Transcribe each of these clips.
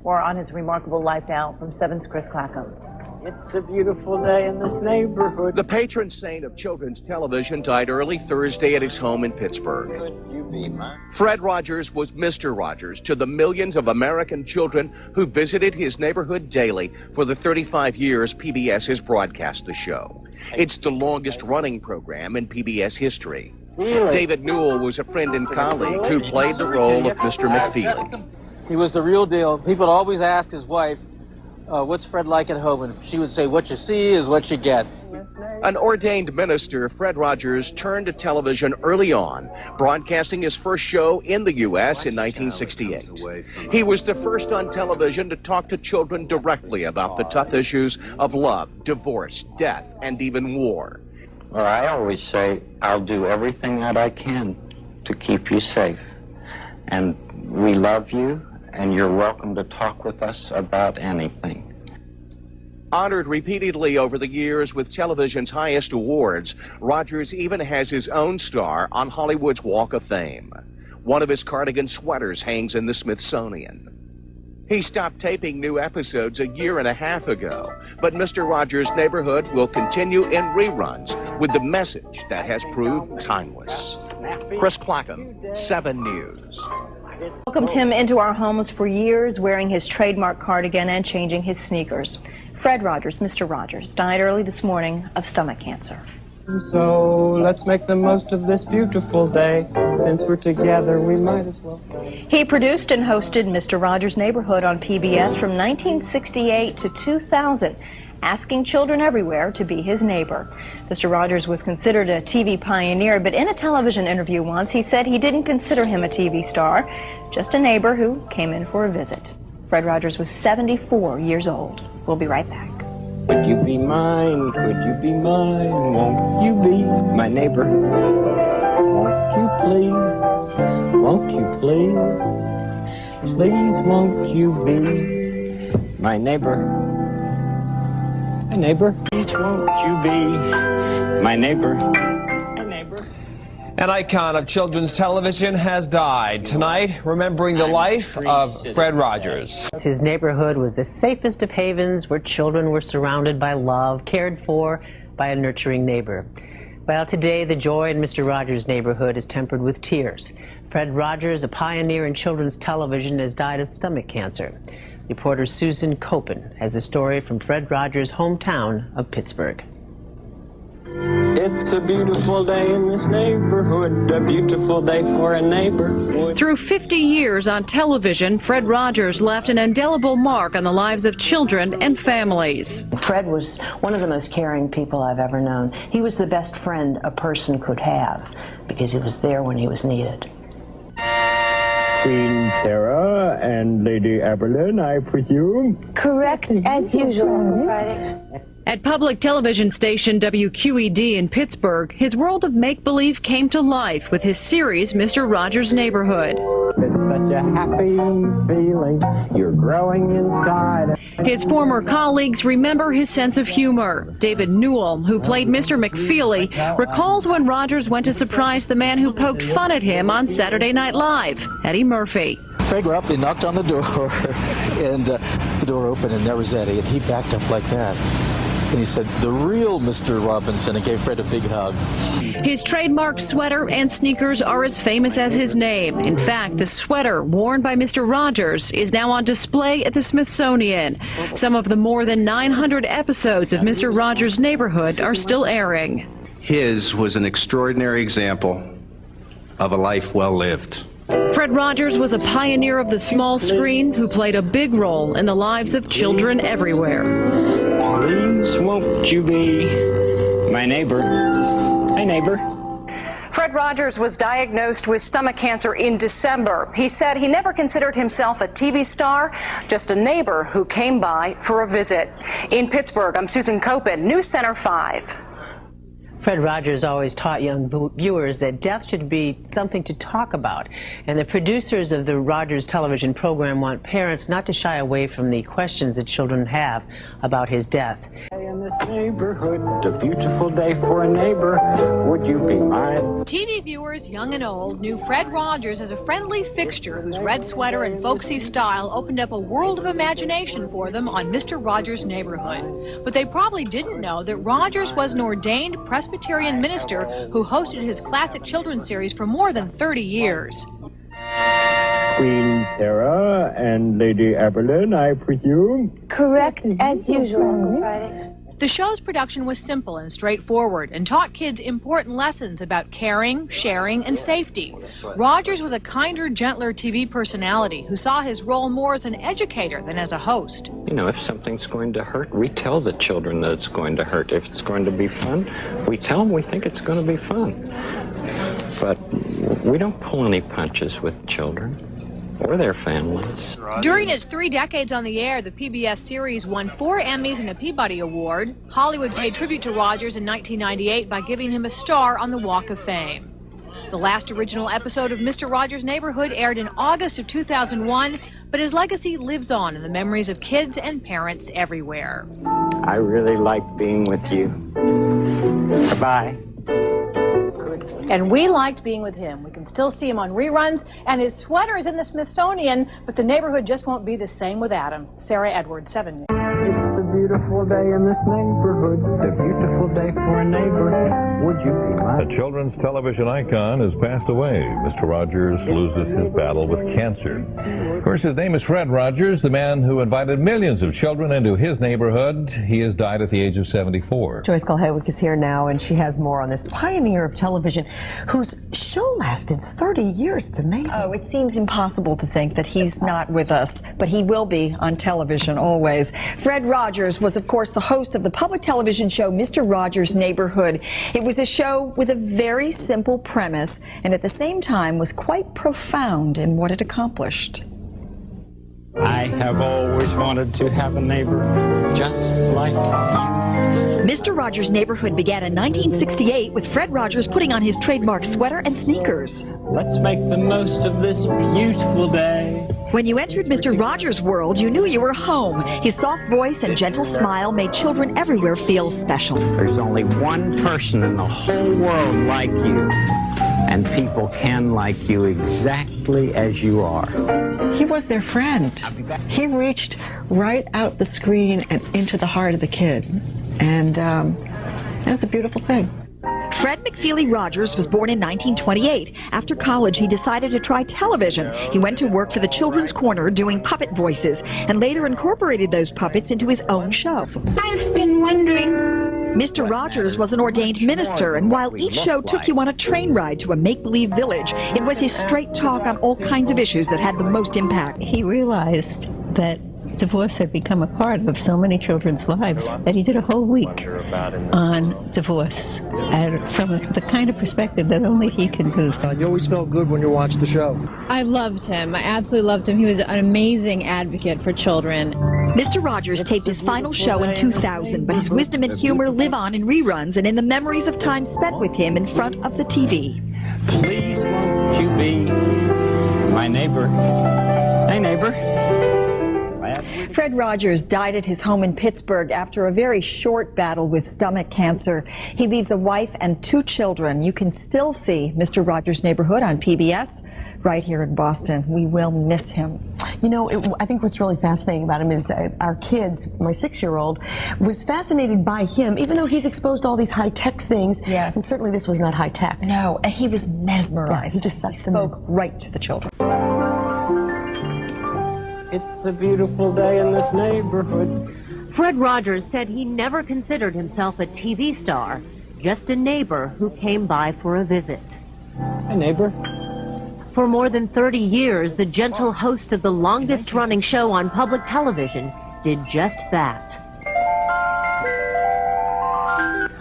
More on his remarkable life now from 7's Chris Clackham. It's a beautiful day in this neighborhood. The patron saint of children's television died early Thursday at his home in Pittsburgh. Could you be mine? Fred Rogers was Mr. Rogers to the millions of American children who visited his neighborhood daily for the 35 years PBS has broadcast the show. It's the longest-running program in PBS history. Really? David Newell was a friend and colleague who played the role of Mr. McFeely. He was the real deal. People always asked his wife, what's Fred like at home? And she would say, what you see is what you get. An ordained minister, Fred Rogers turned to television early on, broadcasting his first show in the U.S. in 1968. He was the first on television to talk to children directly about the tough issues of love, divorce, death, and even war. Well, I always say, I'll do everything that I can to keep you safe. And we love you, and you're welcome to talk with us about anything. Honored repeatedly over the years with television's highest awards, Rogers even has his own star on Hollywood's Walk of Fame. One of his cardigan sweaters hangs in the Smithsonian. He stopped taping new episodes a year and a half ago, but Mr. Rogers' Neighborhood will continue in reruns with the message that has proved timeless. Chris Clackham, 7 News. Welcomed him into our homes for years, wearing his trademark cardigan and changing his sneakers. Fred Rogers, Mr. Rogers, died early this morning of stomach cancer. So let's make the most of this beautiful day. Since we're together, we might as well. He produced and hosted Mr. Rogers' Neighborhood on PBS from 1968 to 2000, asking children everywhere to be his neighbor. Mr. Rogers was considered a TV pioneer, but in a television interview once, he said he didn't consider him a TV star, just a neighbor who came in for a visit. Fred Rogers was 74 years old. We'll be right back. Would you be mine? Could you be mine? Won't you be my neighbor? Won't you please? Won't you please? Please won't you be my neighbor? My neighbor? Please won't you be my neighbor? My neighbor? An icon of children's television has died. Tonight, remembering the life of Fred Rogers. His neighborhood was the safest of havens where children were surrounded by love, cared for by a nurturing neighbor. Well, today the joy in Mr. Rogers' Neighborhood is tempered with tears. Fred Rogers, a pioneer in children's television, has died of stomach cancer. Reporter Susan Copen has the story from Fred Rogers' hometown of Pittsburgh. It's a beautiful day in this neighborhood, a beautiful day for a neighbor. Through 50 years on television, Fred Rogers left an indelible mark on the lives of children and families. Fred was one of the most caring people I've ever known. He was the best friend a person could have because he was there when he was needed. Queen Sarah and Lady Evelyn, I presume? Correct, as usual, Uncle Friday. At public television station WQED in Pittsburgh, his world of make-believe came to life with his series, Mr. Rogers' Neighborhood. It's such a happy feeling, you're growing inside. His former colleagues remember his sense of humor. David Newell, who played Mr. McFeely, recalls when Rogers went to surprise the man who poked fun at him on Saturday Night Live, Eddie Murphy. Fred went up, he knocked on the door, and the door opened, and there was Eddie, and he backed up like that. And he said, "The real Mr. Robinson," and gave Fred a big hug. His trademark sweater and sneakers are as famous as his name. In fact, the sweater worn by Mr. Rogers is now on display at the Smithsonian. Some of the more than 900 episodes of Mr. Rogers' Neighborhood are still airing. His was an extraordinary example of a life well lived. Fred Rogers was a pioneer of the small screen who played a big role in the lives of children everywhere. Please won't you be my neighbor? Hi, neighbor. Fred Rogers was diagnosed with stomach cancer in December. He said he never considered himself a TV star, just a neighbor who came by for a visit. In Pittsburgh, I'm Susan Copen, News Center 5. Fred Rogers always taught young viewers that death should be something to talk about, and the producers of the Rogers television program want parents not to shy away from the questions that children have about his death. in this neighborhood, a beautiful day for a neighbor. Would you be mine? TV viewers, young and old, knew Fred Rogers as a friendly fixture whose red sweater and folksy style opened up a world of imagination for them on Mr. Rogers' Neighborhood. But they probably didn't know that Rogers was an ordained Presbyterian minister who hosted his classic children's series for more than 30 years. Queen Sarah and Lady Aberlin, I presume? Correct, as usual, Uncle Friday. The show's production was simple and straightforward and taught kids important lessons about caring, sharing, and safety. Rogers was a kinder, gentler TV personality who saw his role more as an educator than as a host. You know, if something's going to hurt, we tell the children that it's going to hurt. If it's going to be fun, we tell them we think it's going to be fun. But we don't pull any punches with children or their families. During its 3 decades on the air, the PBS series won 4 Emmys and a Peabody Award. Hollywood paid tribute to Rogers in 1998 by giving him a star on the Walk of Fame. The last original episode of Mr. Rogers' Neighborhood aired in August of 2001, but his legacy lives on in the memories of kids and parents everywhere. I really like being with you. Bye-bye. And we liked being with him. We can still see him on reruns, and his sweater is in the Smithsonian, but the neighborhood just won't be the same without him. Sarah Edwards, 7 News. It's a beautiful day in this neighborhood, a beautiful day for a neighbor. Would you be mine? A children's television icon has passed away. Mr. Rogers loses his battle with cancer. Of course, his name is Fred Rogers, the man who invited millions of children into his neighborhood. He has died at the age of 74. Joyce Kulhaywick is here now, and she has more on this pioneer of television whose show lasted 30 years. It's amazing. Oh, it seems impossible to think that he's not with us, but he will be on television always. Fred Rogers was, of course, the host of the public television show Mr. Rogers' Neighborhood. It was a show with a very simple premise, and at the same time was quite profound in what it accomplished. I have always wanted to have a neighbor just like you. Mr. Rogers' Neighborhood began in 1968 with Fred Rogers putting on his trademark sweater and sneakers. Let's make the most of this beautiful day. When you entered Mr. Rogers' world, you knew you were home. His soft voice and gentle smile made children everywhere feel special. There's only one person in the whole world like you, and people can like you exactly as you are. He was their friend. He reached right out the screen and into the heart of the kid. And it was a beautiful thing. Fred McFeely Rogers was born in 1928. After college, he decided to try television. He went to work for the Children's Corner doing puppet voices and later incorporated those puppets into his own show. I've been wondering. Mr. Rogers was an ordained minister, and while each show took you on a train ride to a make-believe village, it was his straight talk on all kinds of issues that had the most impact. He realized that divorce had become a part of so many children's lives that he did a whole week on divorce, and from the kind of perspective that only he can do. So you always felt good when you watched the show. I loved him. I absolutely loved him. He was an amazing advocate for children. Mr. Rogers taped his final show in 2000, but his wisdom and humor live on in reruns and in the memories of time spent with him in front of the TV. Please won't you be my neighbor? Hey, neighbor. Fred Rogers died at his home in Pittsburgh after a very short battle with stomach cancer. He leaves a wife and 2 children. You can still see Mr. Rogers' Neighborhood on PBS right here in Boston. We will miss him. You know, I think what's really fascinating about him is our kids, my 6-year-old, was fascinated by him, even though he's exposed to all these high-tech things. Yes. And certainly this was not high-tech. No, and he was mesmerized. Yeah, he just spoke right to the children. It's a beautiful day in this neighborhood. Fred Rogers said he never considered himself a TV star, just a neighbor who came by for a visit. Hey, neighbor. For more than 30 years, the gentle host of the longest-running show on public television did just that.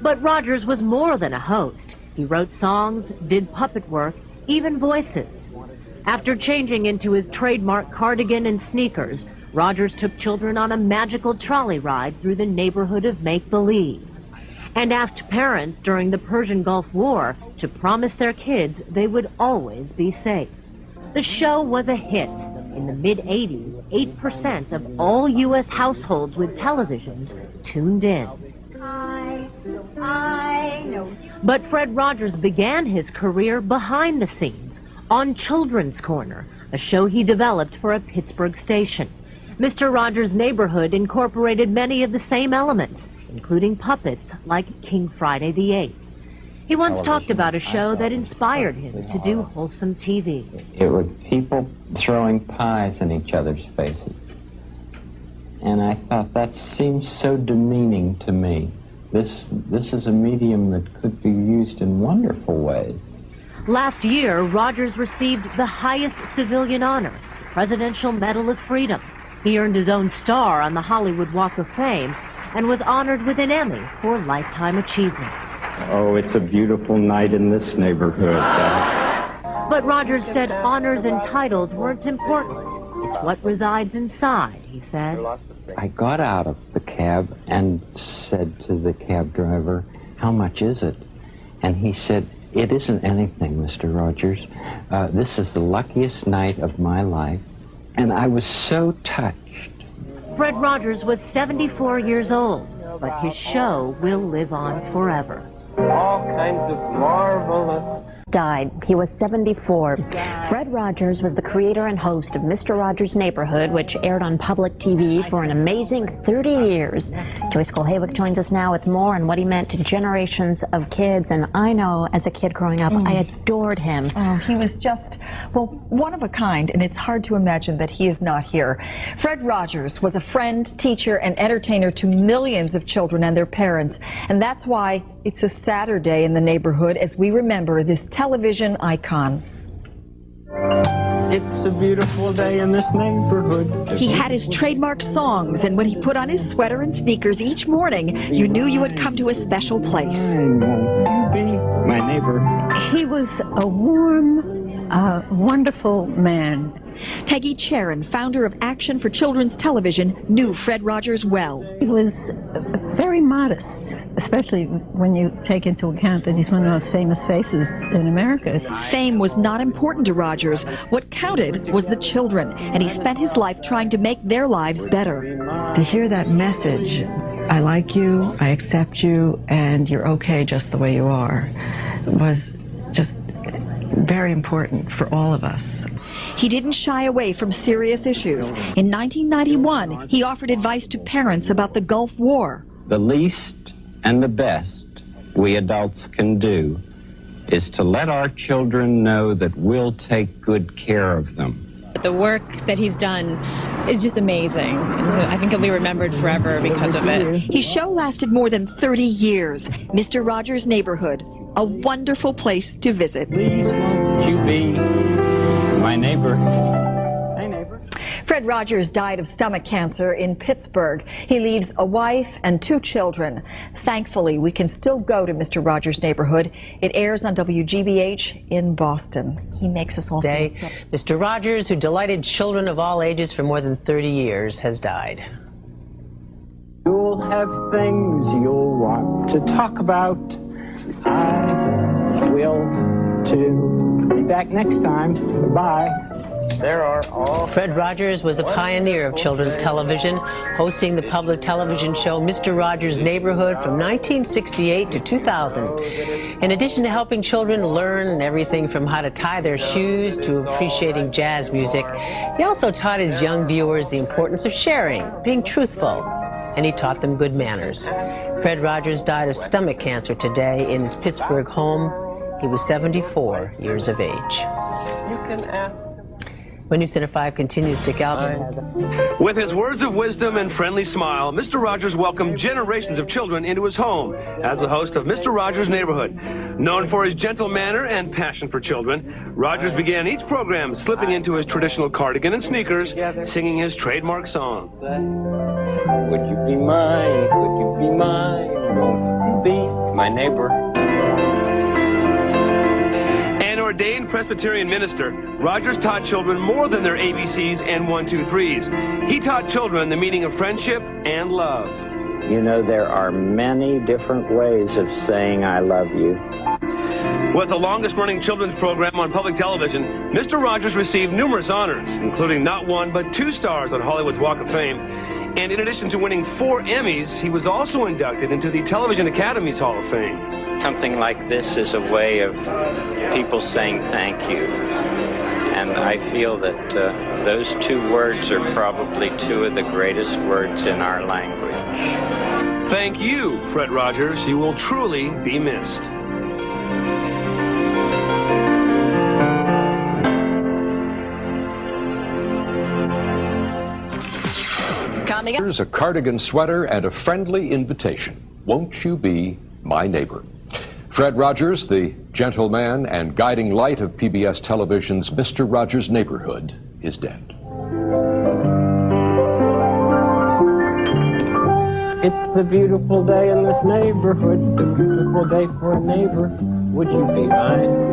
But Rogers was more than a host. He wrote songs, did puppet work, even voices. After changing into his trademark cardigan and sneakers, Rogers took children on a magical trolley ride through the neighborhood of make-believe and asked parents during the Persian Gulf War to promise their kids they would always be safe. The show was a hit. In the mid-'80s, 8% of all U.S. households with televisions tuned in. I know. But Fred Rogers began his career behind the scenes on Children's Corner, a show he developed for a Pittsburgh station. Mr. Rogers' Neighborhood incorporated many of the same elements, including puppets like King Friday the 8th. He once talked about a show that inspired him to do wholesome TV. It was people throwing pies in each other's faces. And I thought, that seems so demeaning to me. This is a medium that could be used in wonderful ways. Last year, Rogers received the highest civilian honor, the Presidential Medal of Freedom. He earned his own star on the Hollywood Walk of Fame and was honored with an Emmy for Lifetime Achievement. Oh, it's a beautiful night in this neighborhood. But Rogers said honors and titles weren't important. It's what resides inside, he said. I got out of the cab and said to the cab driver, "How much is it?" And he said, "It isn't anything, Mr. Rogers. This is the luckiest night of my life." And I was so touched. Fred Rogers was 74 years old, but his show will live on forever. All kinds of marvelous. Died. He was 74. Fred Rogers was the creator and host of Mr. Rogers' Neighborhood, which aired on public TV for an amazing 30 years. Joyce Cole-Haywick joins us now with more on what he meant to generations of kids. And I know, as a kid growing up, I adored him. Oh, he was just, well, one of a kind, and it's hard to imagine that he is not here. Fred Rogers was a friend, teacher, and entertainer to millions of children and their parents. And that's why it's a Saturday in the neighborhood as we remember this television icon. It's a beautiful day in this neighborhood. He had his trademark songs, and when he put on his sweater and sneakers each morning, you knew you had come to a special place. Won't you be my neighbor? He was a warm, wonderful man. Peggy Charon, founder of Action for Children's Television, knew Fred Rogers well. He was very modest, especially when you take into account that he's one of the most famous faces in America. Fame was not important to Rogers. What counted was the children, and he spent his life trying to make their lives better. To hear that message, I like you, I accept you, and you're okay just the way you are, was just very important for all of us. He didn't shy away from serious issues. In 1991, he offered advice to parents about the Gulf War. The least and the best we adults can do is to let our children know that we'll take good care of them. The work that he's done is just amazing. I think he'll be remembered forever because of it. His show lasted more than 30 years. Mr. Rogers' Neighborhood, a wonderful place to visit. Please won't you be my neighbor? Hey, neighbor. Fred Rogers died of stomach cancer in Pittsburgh. He leaves a wife and 2 children. Thankfully, we can still go to Mr. Rogers' Neighborhood. It airs on WGBH in Boston. He makes us all Today, Mr. Rogers, who delighted children of all ages for more than 30 years, has died. You'll have things you'll want to talk about. I will too. Be back next time. Bye. There are all... Fred Rogers was a pioneer of children's television, hosting the public television show Mr. Rogers' Neighborhood from 1968 to 2000. In addition to helping children learn everything from how to tie their shoes to appreciating jazz music, he also taught his young viewers the importance of sharing, being truthful, and he taught them good manners. Fred Rogers died of stomach cancer today in his Pittsburgh home. He was 74 years of age. You can ask. When News Center 5 continues to Galvin. With his words of wisdom and friendly smile, Mr. Rogers welcomed generations of children into his home as the host of Mr. Rogers' Neighborhood. Known for his gentle manner and passion for children, Rogers began each program slipping into his traditional cardigan and sneakers, singing his trademark song. Would you be mine? Would you be mine? Won't you be my neighbor? Ordained Presbyterian minister, Rogers taught children more than their ABCs and 1, 2, 3s. He taught children the meaning of friendship and love. You know, there are many different ways of saying I love you. With the longest-running children's program on public television, Mr. Rogers received numerous honors, including not one but 2 stars on Hollywood's Walk of Fame. And in addition to winning 4 Emmys, he was also inducted into the Television Academy's Hall of Fame. Something like this is a way of people saying thank you. And I feel that those 2 words are probably 2 of the greatest words in our language. Thank you, Fred Rogers. You will truly be missed. Here's a cardigan sweater and a friendly invitation. Won't you be my neighbor? Fred Rogers, the gentleman and guiding light of PBS television's Mr. Rogers' Neighborhood, is dead. It's a beautiful day in this neighborhood, a beautiful day for a neighbor. Would you be mine?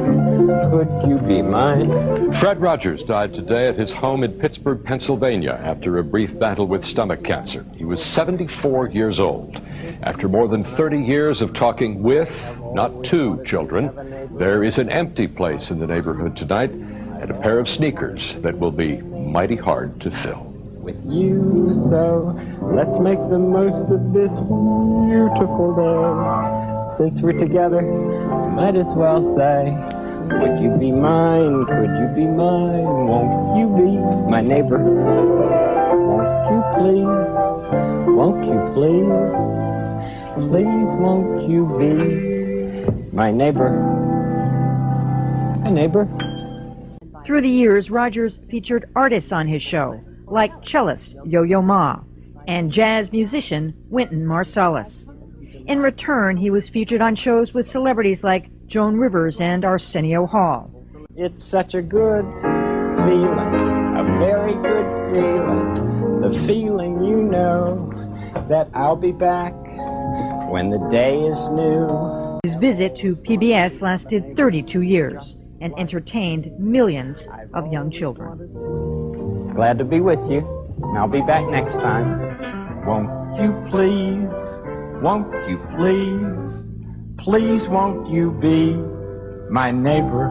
Could you be mine? Fred Rogers died today at his home in Pittsburgh, Pennsylvania, after a brief battle with stomach cancer. He was 74 years old. After more than 30 years of talking with, not to, children, there is an empty place in the neighborhood tonight and a pair of sneakers that will be mighty hard to fill. With you, so let's make the most of this beautiful day. Since we're together, might as well say, would you be mine? Could you be mine? Won't you be my neighbor? Won't you please? Won't you please? Please won't you be my neighbor? My neighbor. Through the years, Rogers featured artists on his show, like cellist Yo-Yo Ma and jazz musician Wynton Marsalis. In return, he was featured on shows with celebrities like Joan Rivers and Arsenio Hall. It's such a good feeling, a very good feeling, the feeling you know that I'll be back when the day is new. His visit to PBS lasted 32 years and entertained millions of young children. Glad to be with you, and I'll be back next time. Won't you please? Won't you please? Please won't you be my neighbor?